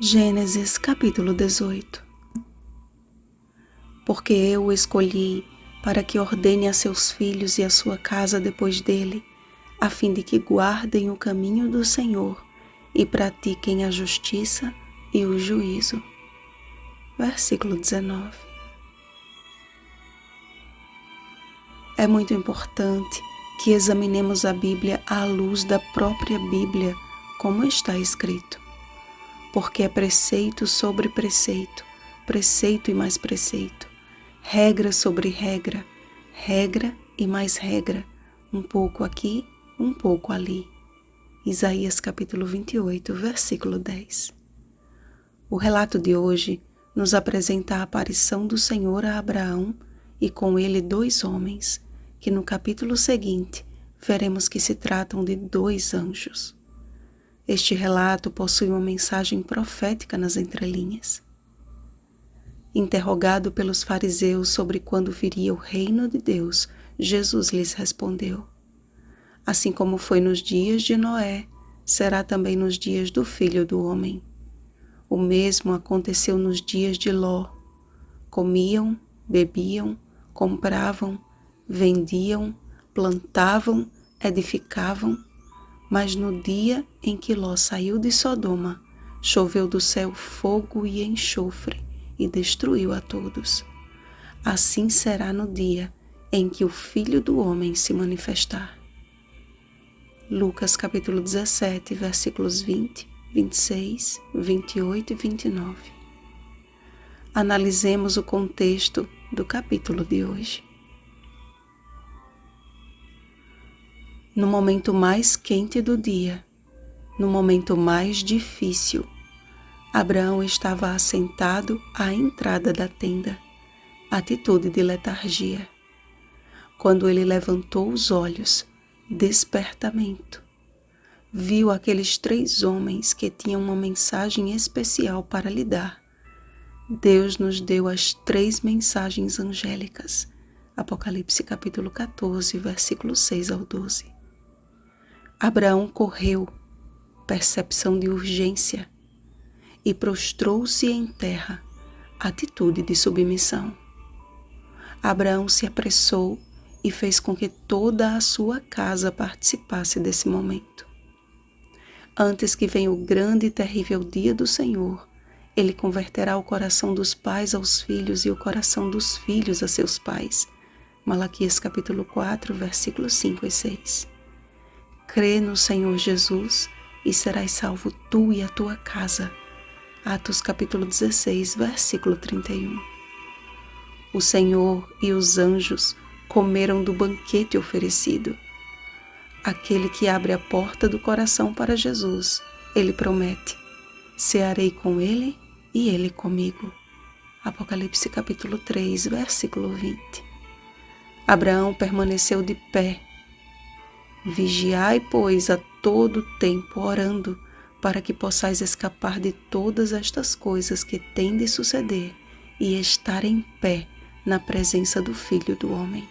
Gênesis capítulo 18. Porque eu o escolhi para que ordene a seus filhos e a sua casa depois dele, a fim de que guardem o caminho do Senhor e pratiquem a justiça e o juízo. Versículo 19. É muito importante que examinemos a Bíblia à luz da própria Bíblia, como está escrito. Porque é preceito sobre preceito, preceito e mais preceito, regra sobre regra, regra e mais regra, um pouco aqui, um pouco ali. Isaías capítulo 28, versículo 10. O relato de hoje nos apresenta a aparição do Senhor a Abraão e com ele 2 homens, que no capítulo seguinte veremos que se tratam de 2 anjos. Este relato possui uma mensagem profética nas entrelinhas. Interrogado pelos fariseus sobre quando viria o reino de Deus, Jesus lhes respondeu: assim como foi nos dias de Noé, será também nos dias do Filho do Homem. O mesmo aconteceu nos dias de Ló. Comiam, bebiam, compravam, vendiam, plantavam, edificavam, mas no dia em que Ló saiu de Sodoma, choveu do céu fogo e enxofre e destruiu a todos. Assim será no dia em que o Filho do Homem se manifestar. Lucas capítulo 17, versículos 20, 26, 28 e 29. Analisemos o contexto do capítulo de hoje. No momento mais quente do dia, no momento mais difícil, Abraão estava assentado à entrada da tenda, atitude de letargia. Quando ele levantou os olhos, despertamento, viu aqueles 3 homens que tinham uma mensagem especial para lhe dar. Deus nos deu as 3 mensagens angélicas. Apocalipse capítulo 14, versículos 6 ao 12. Abraão correu, percepção de urgência, e prostrou-se em terra, atitude de submissão. Abraão se apressou e fez com que toda a sua casa participasse desse momento. Antes que venha o grande e terrível dia do Senhor, ele converterá o coração dos pais aos filhos e o coração dos filhos a seus pais. Malaquias capítulo 4, versículos 5 e 6. Crê no Senhor Jesus e serás salvo tu e a tua casa. Atos capítulo 16, versículo 31. O Senhor e os anjos comeram do banquete oferecido. Aquele que abre a porta do coração para Jesus, ele promete: cearei com ele e ele comigo. Apocalipse capítulo 3, versículo 20. Abraão permaneceu de pé. Vigiai, pois, a todo tempo, orando, para que possais escapar de todas estas coisas que têm de suceder e estar em pé na presença do Filho do Homem.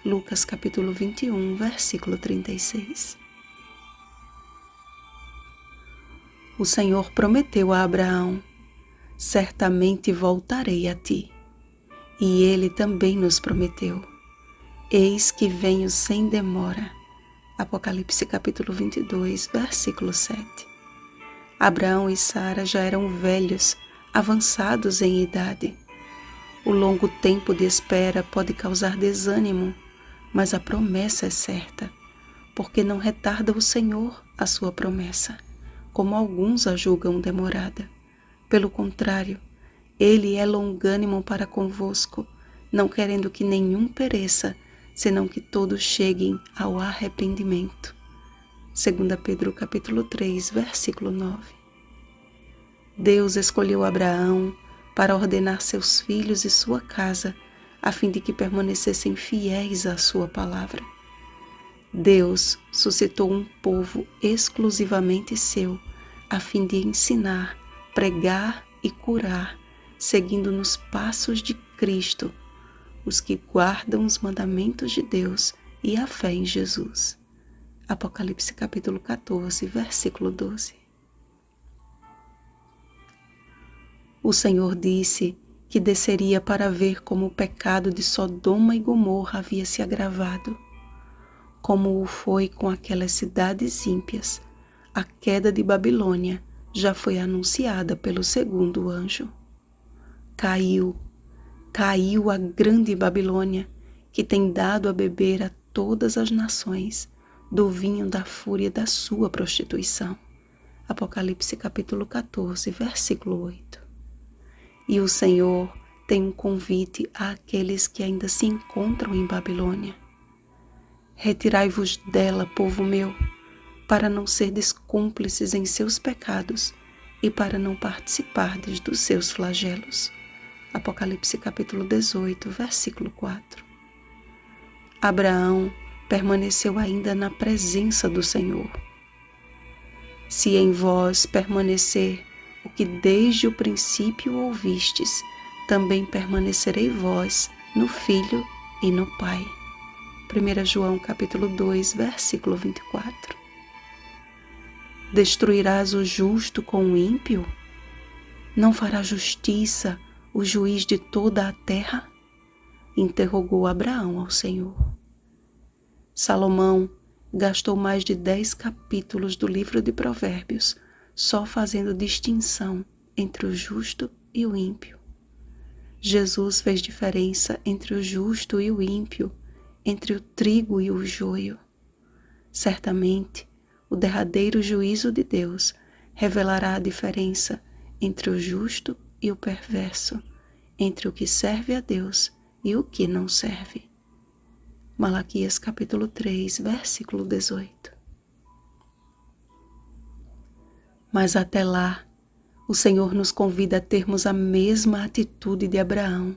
Lucas capítulo 21, versículo 36. O Senhor prometeu a Abraão: certamente voltarei a ti. E ele também nos prometeu: eis que venho sem demora. Apocalipse capítulo 22, versículo 7. Abraão e Sara já eram velhos, avançados em idade. O longo tempo de espera pode causar desânimo, mas a promessa é certa, porque não retarda o Senhor a sua promessa, como alguns a julgam demorada. Pelo contrário, Ele é longânimo para convosco, não querendo que nenhum pereça, senão que todos cheguem ao arrependimento. 2 Pedro capítulo 3, versículo 9. Deus escolheu Abraão para ordenar seus filhos e sua casa, a fim de que permanecessem fiéis à sua palavra. Deus suscitou um povo exclusivamente seu, a fim de ensinar, pregar e curar, seguindo nos passos de Cristo, os que guardam os mandamentos de Deus e a fé em Jesus. Apocalipse capítulo 14, versículo 12. O Senhor disse que desceria para ver como o pecado de Sodoma e Gomorra havia se agravado. Como o foi com aquelas cidades ímpias, a queda de Babilônia já foi anunciada pelo segundo anjo. Caiu a grande Babilônia, que tem dado a beber a todas as nações do vinho da fúria da sua prostituição. Apocalipse capítulo 14, versículo 8. E o Senhor tem um convite àqueles que ainda se encontram em Babilônia. Retirai-vos dela, povo meu, para não serdes cúmplices em seus pecados e para não participardes dos seus flagelos. Apocalipse capítulo 18, versículo 4. Abraão permaneceu ainda na presença do Senhor. Se em vós permanecer o que desde o princípio ouvistes, também permanecerei vós no Filho e no Pai. 1 João capítulo 2, versículo 24. Destruirás o justo com o ímpio? Não fará justiça o juiz de toda a terra? Interrogou Abraão ao Senhor. Salomão gastou mais de 10 capítulos do livro de Provérbios só fazendo distinção entre o justo e o ímpio. Jesus fez diferença entre o justo e o ímpio, entre o trigo e o joio. Certamente, o derradeiro juízo de Deus revelará a diferença entre o justo e o perverso, entre o que serve a Deus e o que não serve. Malaquias capítulo 3, versículo 18. Mas até lá, o Senhor nos convida a termos a mesma atitude de Abraão,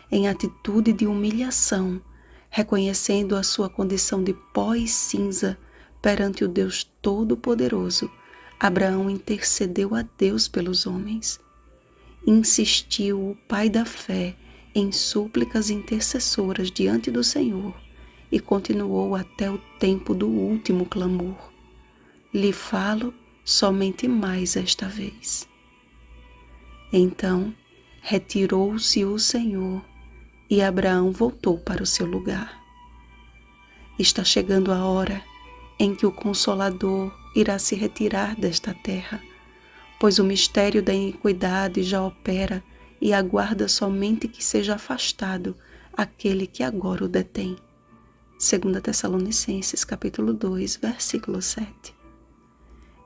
em atitude de humilhação, reconhecendo a sua condição de pó e cinza perante o Deus Todo-Poderoso. Abraão intercedeu a Deus pelos homens. Insistiu o pai da fé em súplicas intercessoras diante do Senhor e continuou até o tempo do último clamor. Lhe falo somente mais esta vez. Então retirou-se o Senhor e Abraão voltou para o seu lugar. Está chegando a hora em que o Consolador irá se retirar desta terra, pois o mistério da iniquidade já opera e aguarda somente que seja afastado aquele que agora o detém. 2 Tessalonicenses capítulo 2, versículo 7.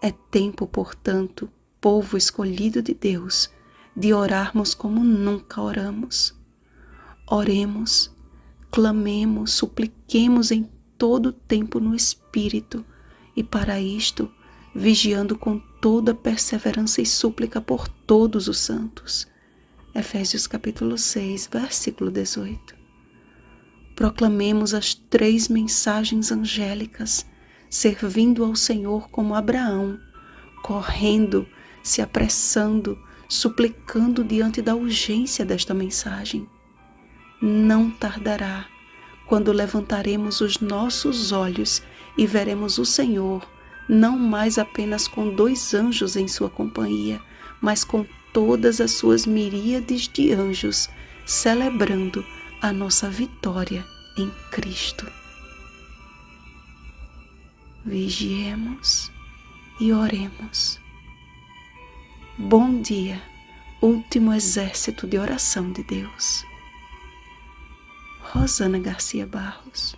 É tempo, portanto, povo escolhido de Deus, de orarmos como nunca oramos. Oremos, clamemos, supliquemos em todo o tempo no Espírito, e para isto, vigiando com toda perseverança e súplica por todos os santos. Efésios capítulo 6, versículo 18. Proclamemos as 3 mensagens angélicas, servindo ao Senhor como Abraão, correndo, se apressando, suplicando diante da urgência desta mensagem. Não tardará quando levantaremos os nossos olhos e veremos o Senhor, não mais apenas com 2 anjos em sua companhia, mas com todas as suas miríades de anjos, celebrando a nossa vitória em Cristo. Vigiemos e oremos. Bom dia, último exército de oração de Deus. Rosana Garcia Barros.